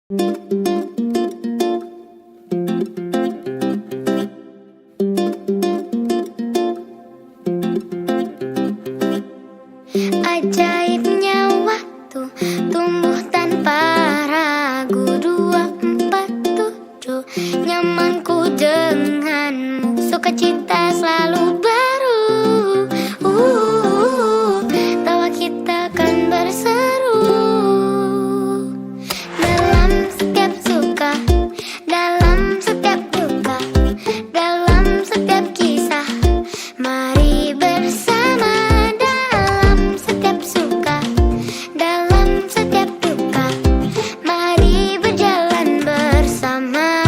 Ajaibnya waktu tumbuh tanpa ragu. 247 nyamanku denganmu, sukacita selalu baru. Tawa kita kan berseru dalam setiap suka, dalam setiap duka, dalam setiap kisah. Mari bersama dalam setiap suka, dalam setiap duka. Mari berjalan bersama.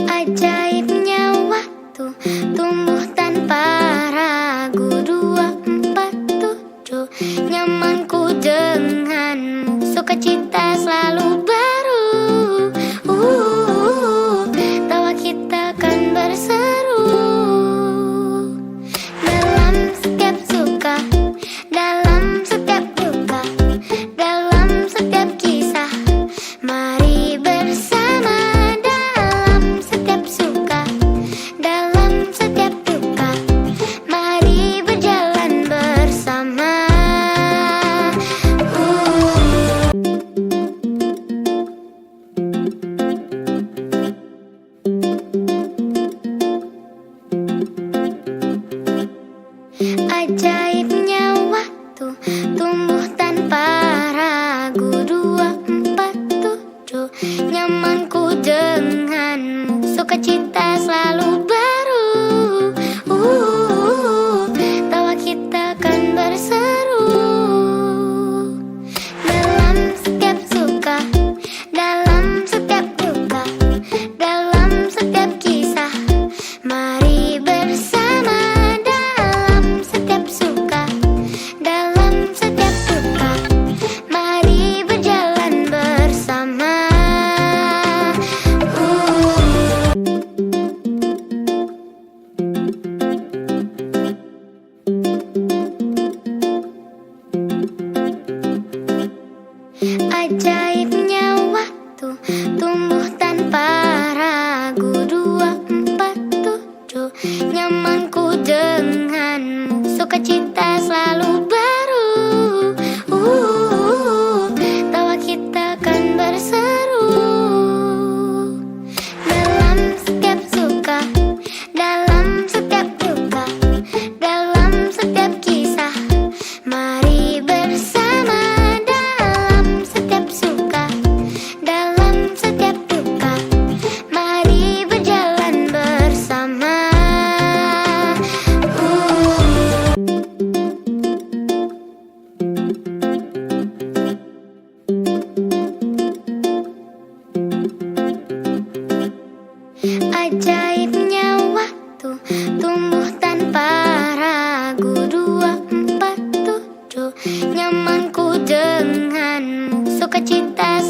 Ajaibnya waktu tumbuh tanpa ragu. 247 nyamanku denganmu, sukacita selalu baru. Tawa kita kan berseru dalam setiap suka, dalam setiap duka, dalam setiap kisah. Mari bersama dalam setiap suka, dalam setiap duka. Mari berjalan bersama.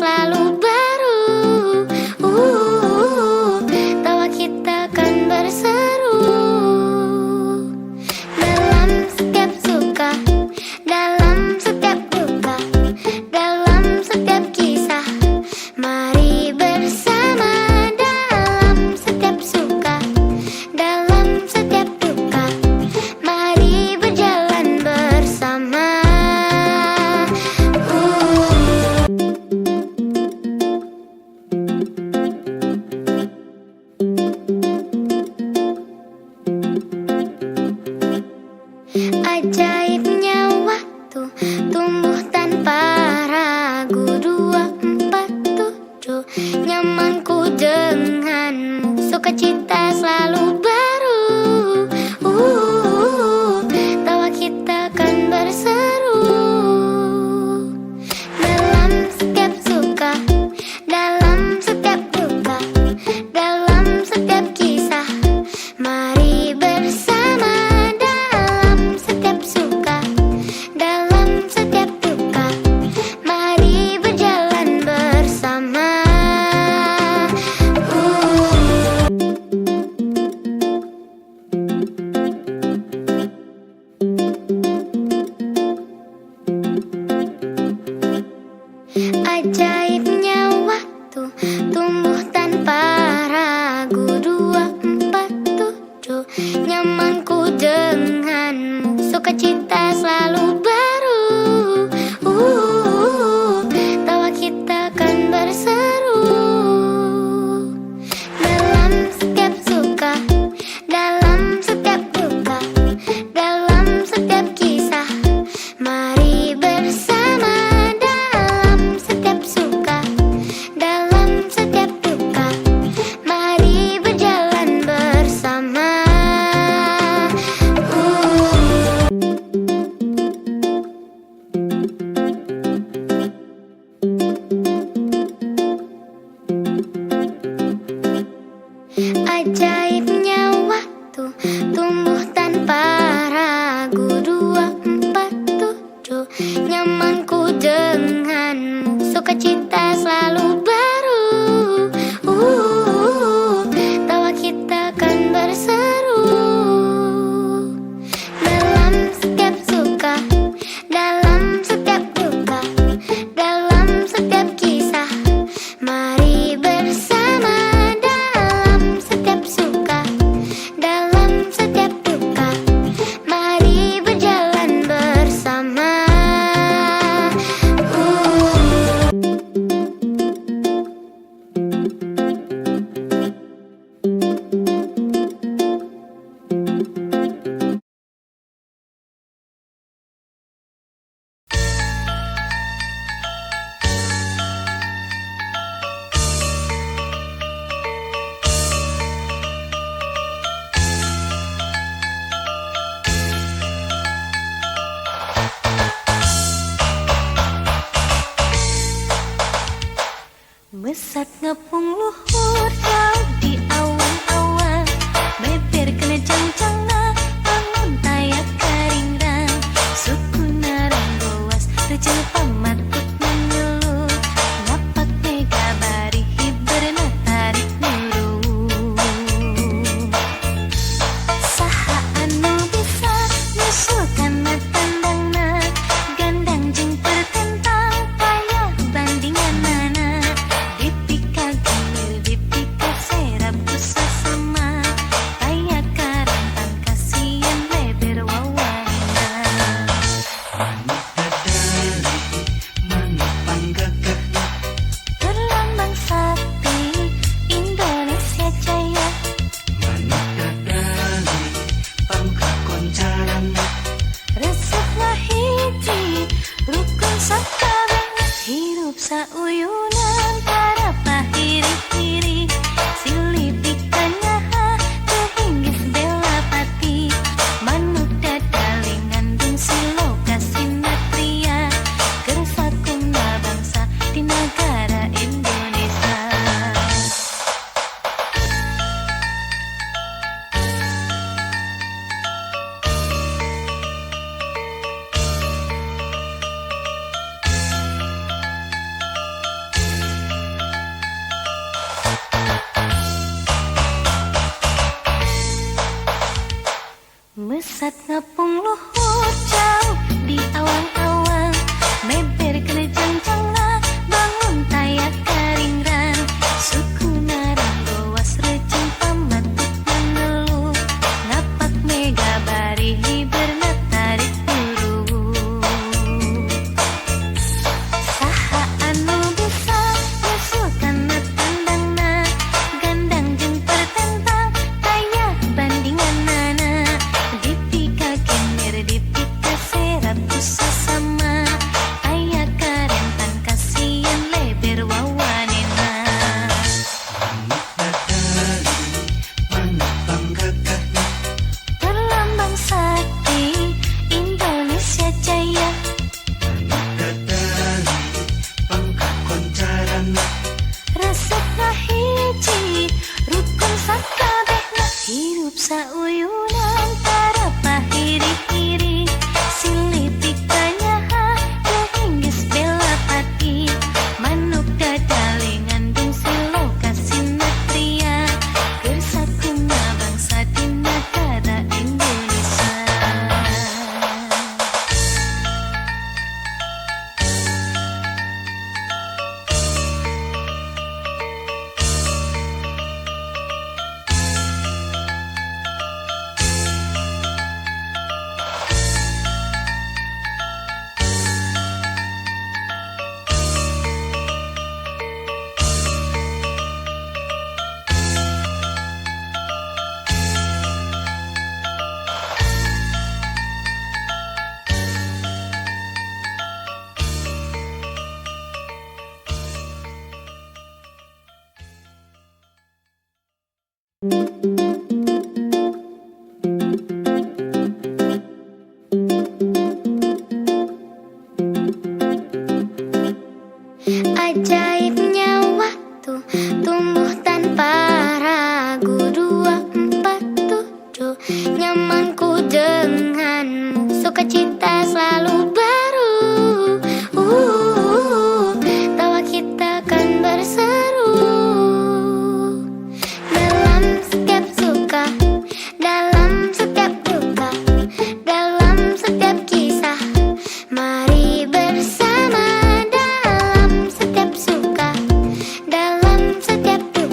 selalu baru. Tawa kita kan berseru dalam setiap suka, dalam setiap duka, dalam setiap kisah. Mari bersama dalam setiap suka, dalam setiap duka. Mari berjalan bersama. Ajaibnya waktu tumbuh tanpa ragu. 247 nyamanku denganmu, sukacita selalu baru. Tawa kita kan berseru dalam setiap suka, dalam setiap duka, dalam setiap kisah. Mari bersama dalam setiap suka, dalam setiap duka. Mari berjalan bersama. Ajaibnya waktu tumbuh tanpa ragu. 247 nyamanku denganmu, sukacita selalu baru. Tawa kita kan berseru dalam setiap suka, dalam setiap duka, dalam setiap kisah. Mari bersama dalam setiap suka, dalam setiap duka. Mari berjalan bersama. Ajaibnya waktu tumbuh tanpa ragu. 247 nyamanku denganmu, sukacita selalu baru. Tawa kita kan berseru dalam setiap suka, dalam setiap duka, dalam setiap kisah. Mari bersama dalam setiap suka, dalam setiap duka. Mari berjalan bersama. Mesat ngepung luhur jauh di awan-awan, beber kena jang-jangna, bangun tayak karingrang, suku narang goas, rejel pamat kut menyeluh, ngapak mega bari hiberna tarik nuru. Saha anu bisa nyusulkan tandangna, gandang jeng pertentang payah bandingan nana. Dipika gimil, dipika serap kusasama, kayak karantang kasihan leber wawana. Berlambang sakti Indonesia Jaya, resep ngahiji rukun sakabeh, hirup sauyunan para pahiri-hiri, silih pikannya kehinggis bela pati, manuk dadalingan dung silo kasinatria, kersakuna bangsa di negara Indonesia. Pusat ngepung luhur jauh di awang-awang, beber kena jang-jangna bangun tayak karingran, suku narang gowas recing pamatuk mengeluh, ngapak mega bari hiberna tarik buru. Saha anu bisa nyusulkan tandangna, gandang jeung pertentang kayak bandingan nana, dipika kenir dipika serap usah sama, kayak karentan kasihan leber wawanena. Terlambang sakti Indonesia Jaya, resepna hiji rukun sakabehna, hirup sauyunan para pahiri-hiri, silih pikanyaha kehinggis bela pati, manuk dadali ngandung siloka sinatria, kersakuna bangsa di negara Indonesia. Ajaibnya waktu tumbuh tanpa ragu, 247 nyamanku denganmu, sukacita selalu baru. Tawa kita kan berseru dalam setiap suka, dalam setiap duka, dalam setiap kisah. Mari bersama dalam setiap suka, dalam setiap duka.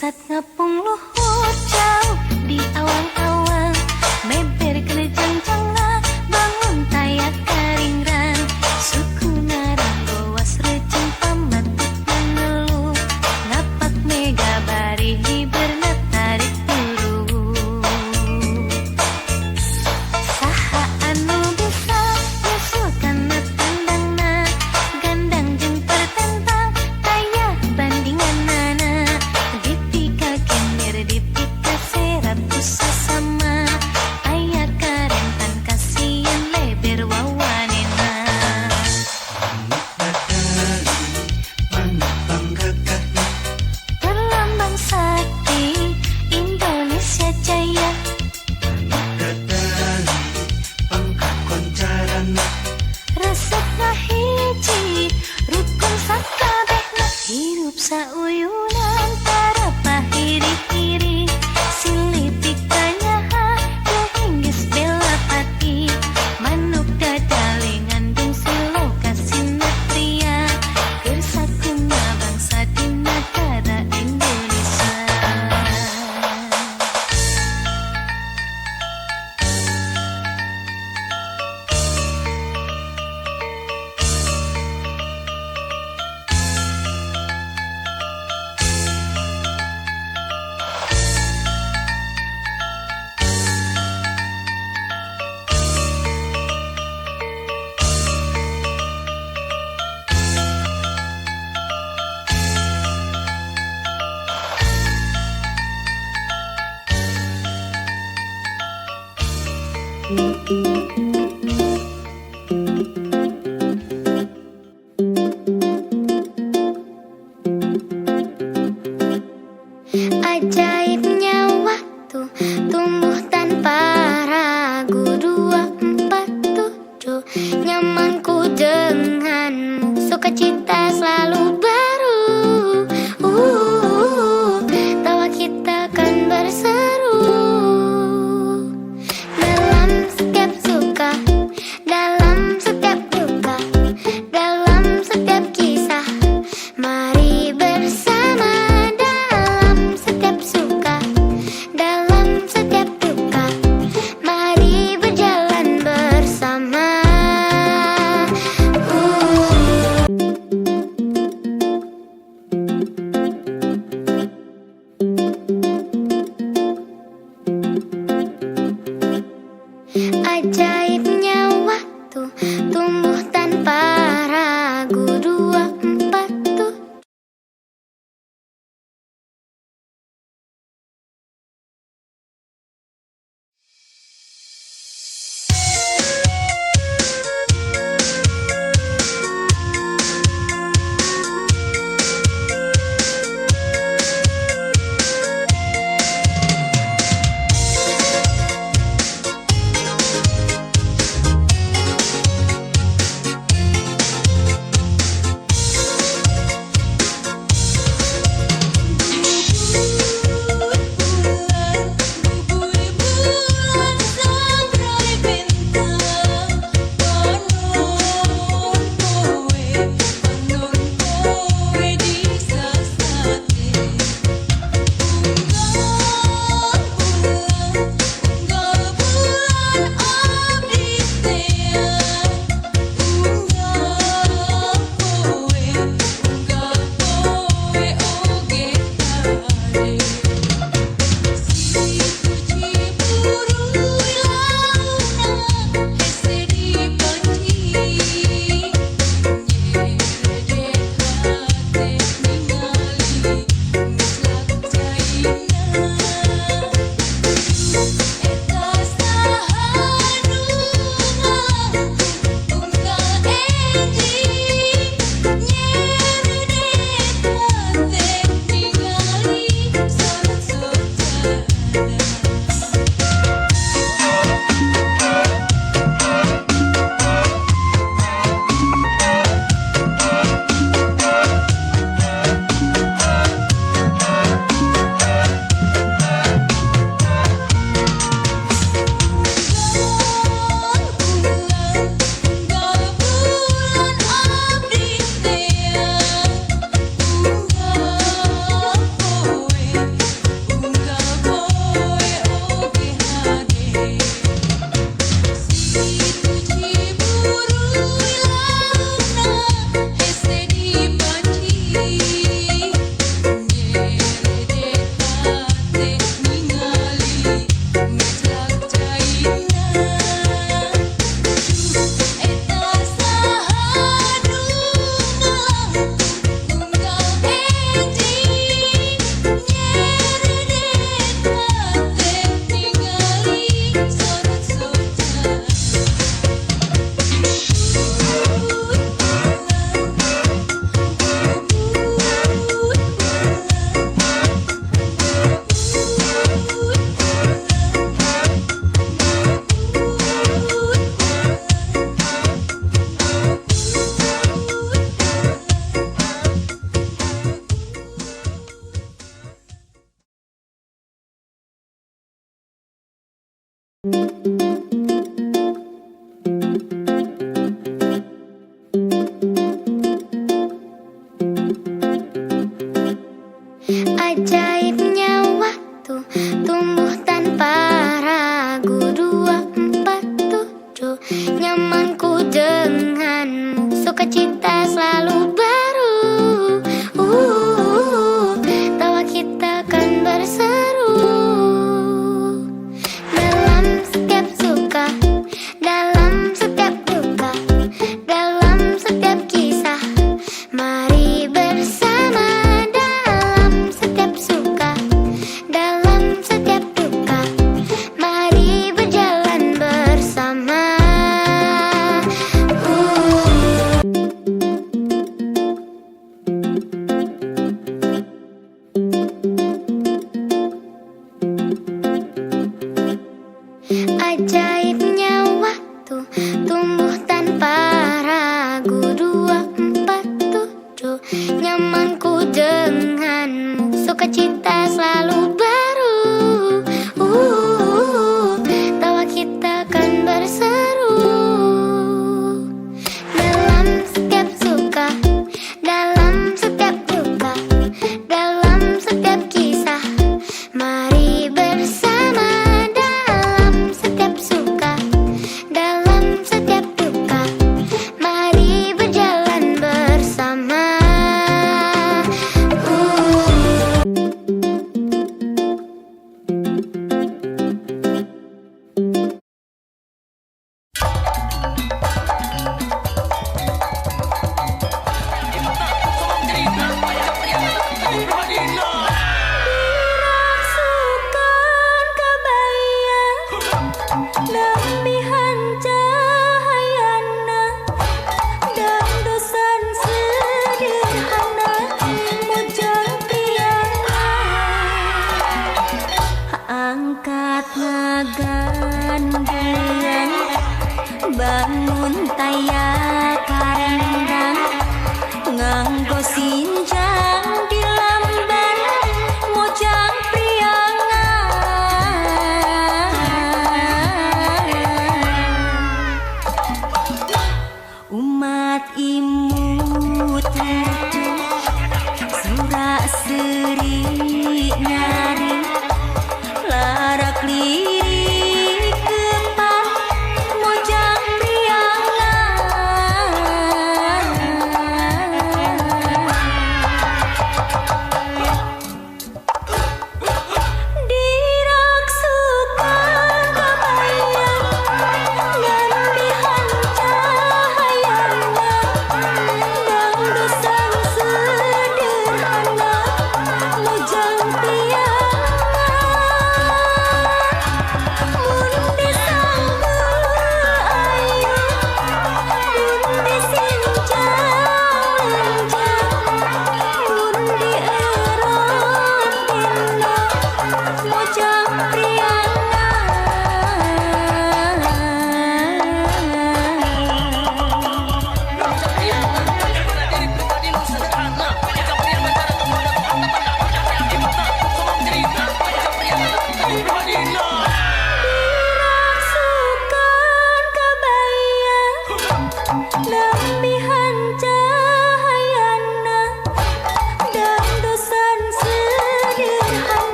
Pusat ngapung luhur jauh di awang-awang, meber kena jangjangna bangun tayak karingran, suku narang gowas rejeng pamatut mengeluh, ngapak mega bari hiberna tarik turu. Saha anu bisa nyusulkan tandangna, gandang jeung pertentang taya bandinganana, dipika kinder dipika serat susah sama, aya karentan kasihan leber wawanena. Perlambang sakti Indonesia Jaya, resepna hiji rukun sakabehna, hirup sauyunan para pahiri-hiri, silih pikanyaha gehinggis bela pati, manuk dadali ngandung siloka sinatria, gersakuna bangsa di negara Indonesia. Ajaibnya waktu tumbuh tanpa ragu, 247 nyamanku denganmu, sukacita selalu baru. Tawa kita kan berseru dalam setiap suka, dalam setiap duka, dalam setiap kisah. Mari bersama dalam setiap suka, dalam setiap duka, mari berjalan bersama.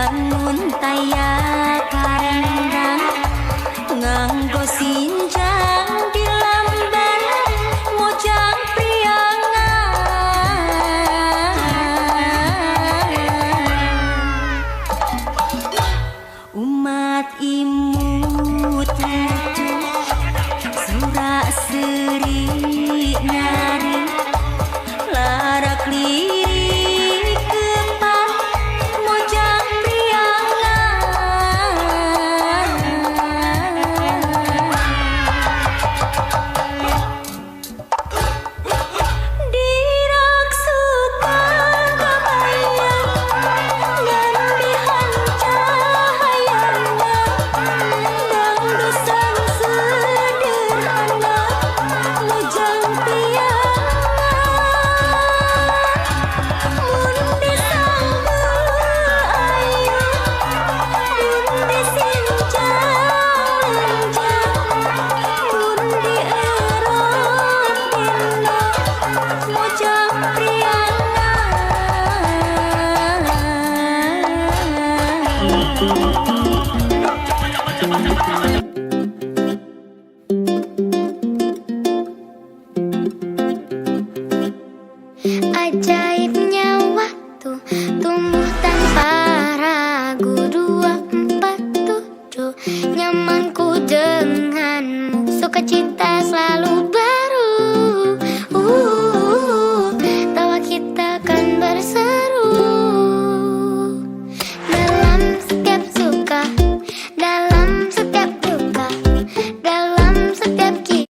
bangun taya karendang nganggo sinjang di lamban mojang priangan umat imut lucu surak seri nyari larak lirik kepan mojang priangan dirak suka kebayang gantihan cahayana dangdusan sederhana mojang priangan mundi sanggu ayu mundi sinjang lenjang mundi eron dina mojang priangan. Ajaibnya waktu tumbuh tanpa ragu 247 nyamanku denganmu sukacita selalu baru tawa kita kan berseru dalam setiap suka dalam setiap duka dalam setiap kita.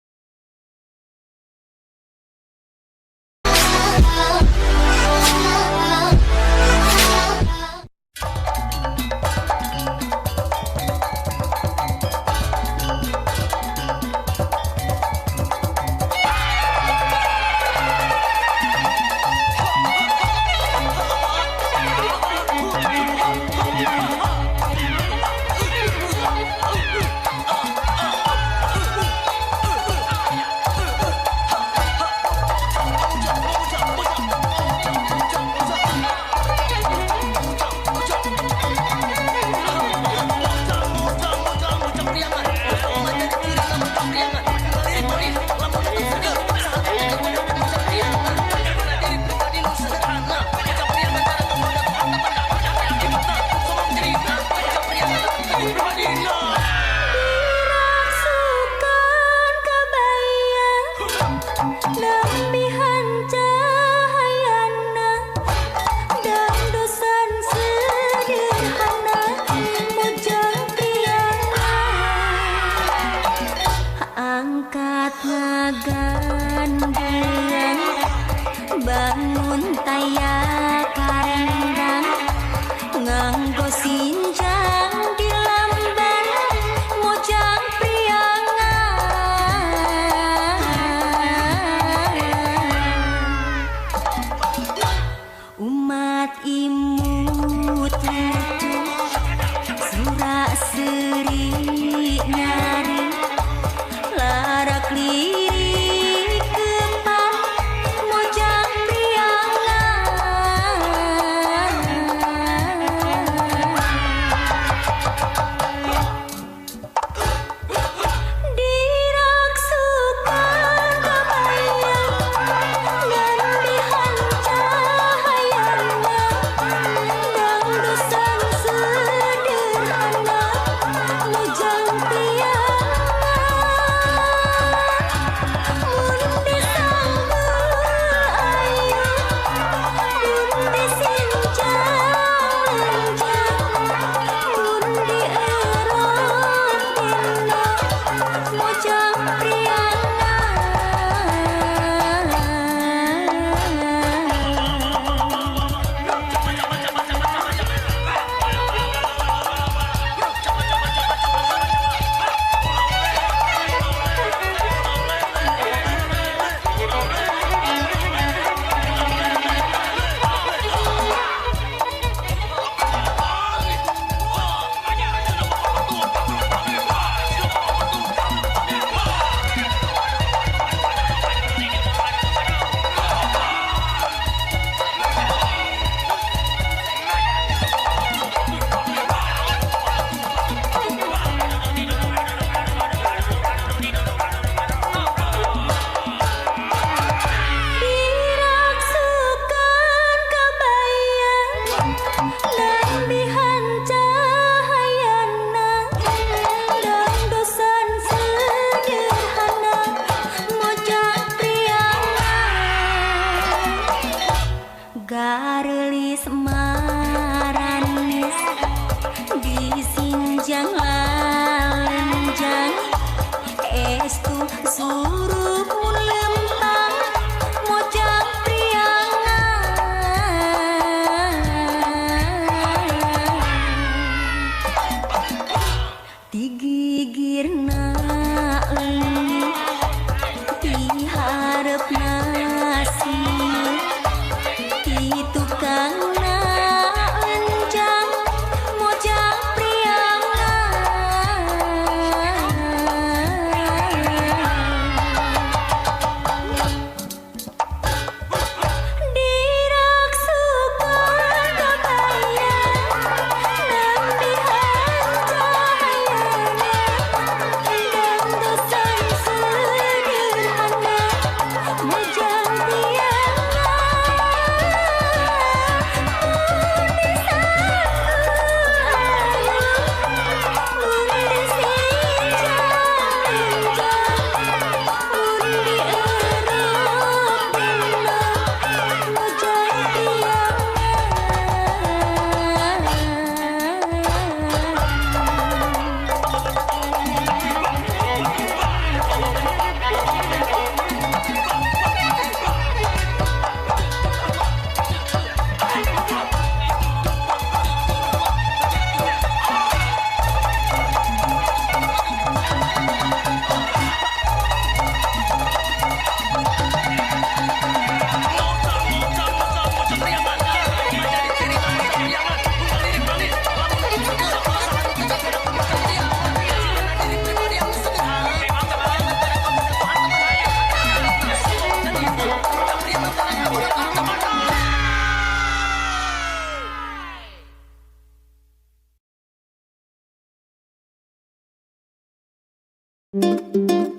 Dirasukan kebayang lampihan cahayana dangdusan sederhana mojang priangan angkat ngagandungan bangun taya karendang nganggo sinjang di lamban mojang priangan umat imut lucu surak seri nyari larak lirik kepan mojang priangan Thank